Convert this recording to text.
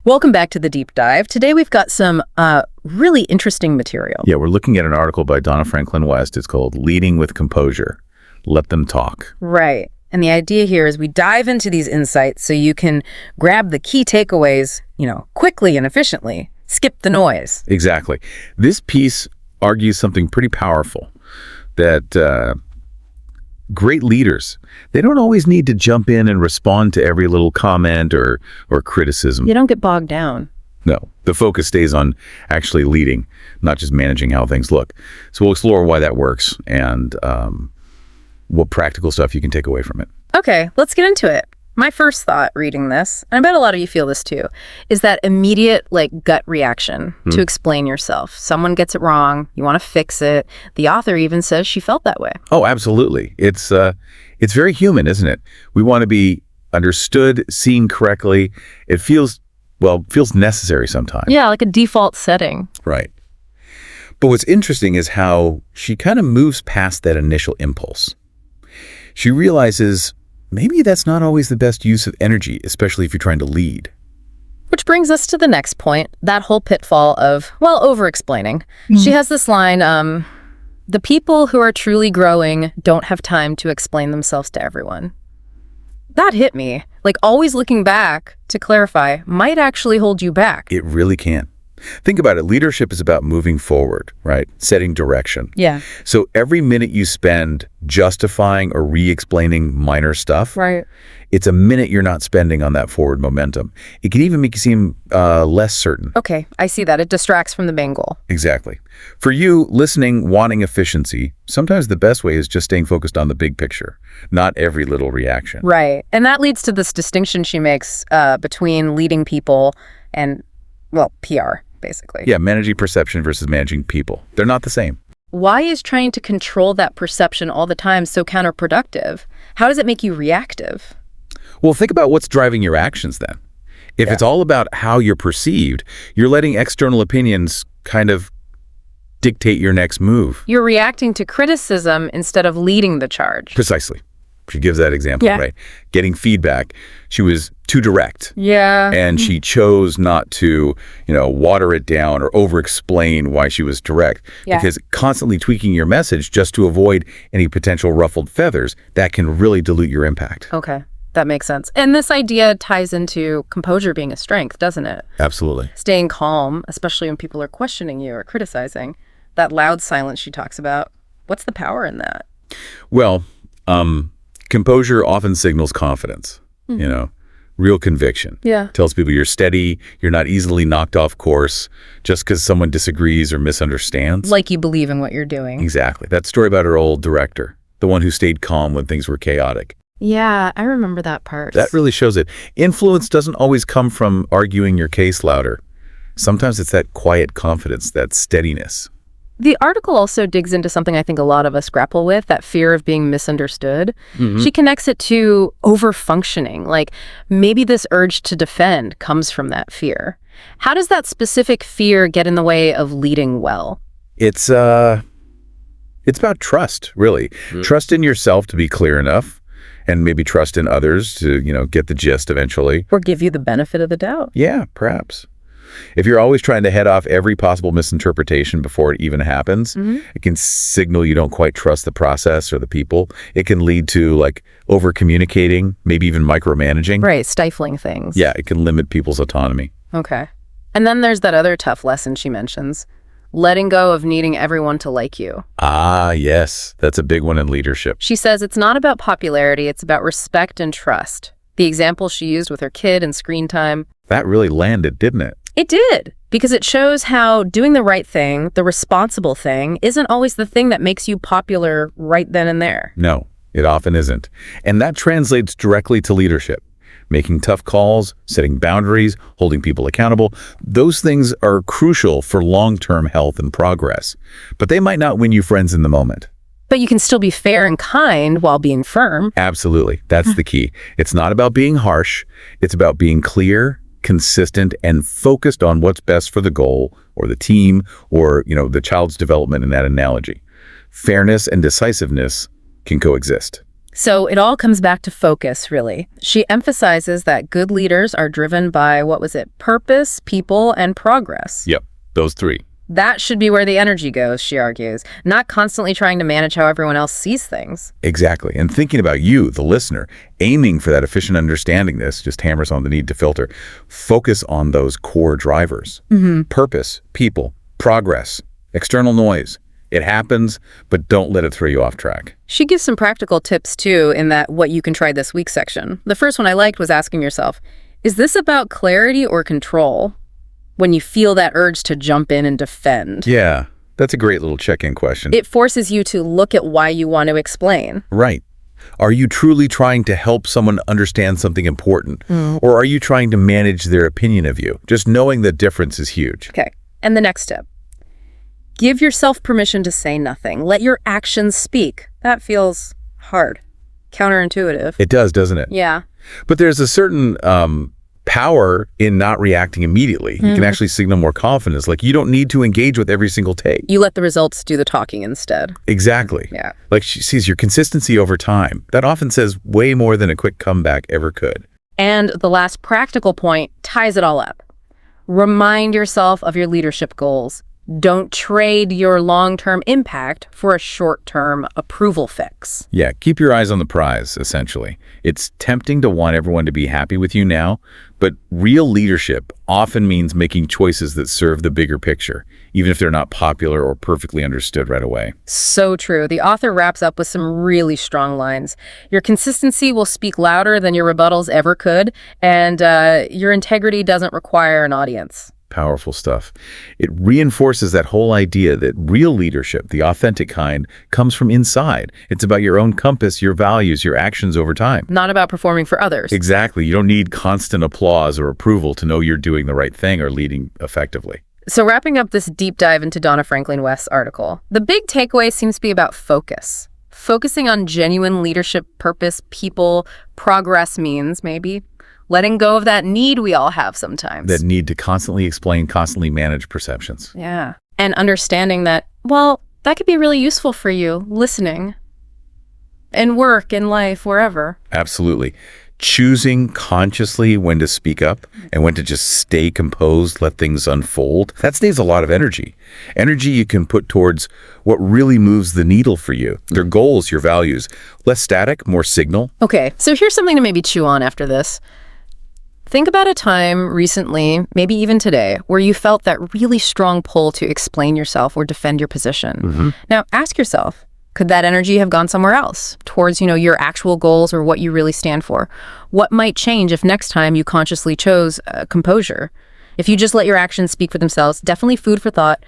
Welcome back to the deep dive. Today we've got some really interesting material. Yeah, we're looking at an article by Donna Franklin West. It's called Leading with Composure. Let them talk. Right. And the idea here is we dive into these insights so you can grab the key takeaways, quickly and efficiently. Skip the noise. Exactly. This piece argues something pretty powerful, that great leaders, they don't always need to jump in and respond to every little comment or criticism. You don't get bogged down. No, the focus stays on actually leading, not just managing how things look. So we'll explore why that works and what practical stuff you can take away from it. Okay, let's get into it. My first thought reading this, and I bet a lot of you feel this too, is that immediate gut reaction to explain yourself. Someone gets it wrong, you want to fix it. The author even says she felt that way. Oh, absolutely. It's very human, isn't it? We want to be understood, seen correctly. It feels necessary sometimes. Yeah, like a default setting. Right. But what's interesting is how she kind of moves past that initial impulse. She realizes maybe that's not always the best use of energy, especially if you're trying to lead. Which brings us to the next point, that whole pitfall of, over-explaining. She has this line, the people who are truly growing don't have time to explain themselves to everyone. That hit me. Always looking back to clarify might actually hold you back. It really can. Think about it. Leadership is about moving forward, right? Setting direction. Yeah. So every minute you spend justifying or re-explaining minor stuff, Right. It's a minute you're not spending on that forward momentum. It can even make you seem less certain. Okay, I see that. It distracts from the main goal. Exactly. For you, listening, wanting efficiency, sometimes the best way is just staying focused on the big picture, not every little reaction. Right. And that leads to this distinction she makes between leading people and, PR, basically. Yeah, managing perception versus managing people. They're not the same. Why is trying to control that perception all the time so counterproductive? How does it make you reactive? Well, think about what's driving your actions then. If it's all about how you're perceived, you're letting external opinions kind of dictate your next move. You're reacting to criticism instead of leading the charge. Precisely. She gives that example, right? Getting feedback. She was too direct. Yeah. And she chose not to, water it down or over-explain why she was direct. Yeah. Because constantly tweaking your message just to avoid any potential ruffled feathers, that can really dilute your impact. Okay. That makes sense. And this idea ties into composure being a strength, doesn't it? Absolutely. Staying calm, especially when people are questioning you or criticizing. That loud silence she talks about. What's the power in that? Well, composure often signals confidence, real conviction. Yeah. Tells people you're steady, you're not easily knocked off course just because someone disagrees or misunderstands. Like you believe in what you're doing. Exactly. That story about her old director, the one who stayed calm when things were chaotic. Yeah, I remember that part. That really shows it. Influence doesn't always come from arguing your case louder. Sometimes it's that quiet confidence, that steadiness. The article also digs into something I think a lot of us grapple with, that fear of being misunderstood. She connects it to over-functioning, maybe this urge to defend comes from that fear. How does that specific fear get in the way of leading well? It's about trust, really. Trust in yourself to be clear enough, and maybe trust in others to, get the gist eventually. Or give you the benefit of the doubt. Yeah, perhaps. If you're always trying to head off every possible misinterpretation before it even happens, it can signal you don't quite trust the process or the people. It can lead to over-communicating, maybe even micromanaging. Right, stifling things. Yeah, it can limit people's autonomy. Okay. And then there's that other tough lesson she mentions, letting go of needing everyone to like you. Ah, yes. That's a big one in leadership. She says it's not about popularity, it's about respect and trust. The example she used with her kid and screen time. That really landed, didn't it? It did, because it shows how doing the right thing, the responsible thing, isn't always the thing that makes you popular right then and there. No, it often isn't. And that translates directly to leadership. Making tough calls, setting boundaries, holding people accountable. Those things are crucial for long-term health and progress. But they might not win you friends in the moment. But you can still be fair and kind while being firm. Absolutely. That's the key. It's not about being harsh. It's about being clear, consistent, and focused on what's best for the goal or the team or, the child's development in that analogy. Fairness and decisiveness can coexist. So it all comes back to focus, really. She emphasizes that good leaders are driven by, what was it, purpose, people, and progress. Yep, those three. That should be where the energy goes, she argues, not constantly trying to manage how everyone else sees things. Exactly. And thinking about you, the listener, aiming for that efficient understanding, this just hammers on the need to filter. Focus on those core drivers. Purpose, people, progress, external noise. It happens, but don't let it throw you off track. She gives some practical tips, too, in that what you can try this week section. The first one I liked was asking yourself, is this about clarity or control? When you feel that urge to jump in and defend. Yeah, that's a great little check-in question. It forces you to look at why you want to explain. Right. Are you truly trying to help someone understand something important? Or are you trying to manage their opinion of you? Just knowing the difference is huge. Okay, and the next tip. Give yourself permission to say nothing. Let your actions speak. That feels hard. Counterintuitive. It does, doesn't it? Yeah. But there's a certain power in not reacting immediately. You can actually signal more confidence. Like, you don't need to engage with every single take. You let the results do the talking instead. Exactly. Yeah. Like, she sees your consistency over time. That often says way more than a quick comeback ever could. And the last practical point ties it all up. Remind yourself of your leadership goals. Don't trade your long-term impact for a short-term approval fix. Yeah, keep your eyes on the prize, essentially. It's tempting to want everyone to be happy with you now, but real leadership often means making choices that serve the bigger picture, even if they're not popular or perfectly understood right away. So true. The author wraps up with some really strong lines. Your consistency will speak louder than your rebuttals ever could, and your integrity doesn't require an audience. Powerful stuff. It reinforces that whole idea that real leadership, the authentic kind, comes from inside. It's about your own compass, your values, your actions over time. Not about performing for others. Exactly. You don't need constant applause or approval to know you're doing the right thing or leading effectively. So wrapping up this deep dive into Donna Franklin West's article, the big takeaway seems to be about focus. Focusing on genuine leadership, purpose, people, progress means maybe letting go of that need we all have sometimes. That need to constantly explain, constantly manage perceptions. Yeah. And understanding that, well, that could be really useful for you, listening, in work, in life, wherever. Absolutely. Choosing consciously when to speak up and when to just stay composed, let things unfold, that saves a lot of energy. Energy you can put towards what really moves the needle for you. Your goals, your values. Less static, more signal. Okay, so here's something to maybe chew on after this. Think about a time recently, maybe even today, where you felt that really strong pull to explain yourself or defend your position. Now, ask yourself, could that energy have gone somewhere else towards, your actual goals or what you really stand for? What might change if next time you consciously chose composure? If you just let your actions speak for themselves, definitely food for thought.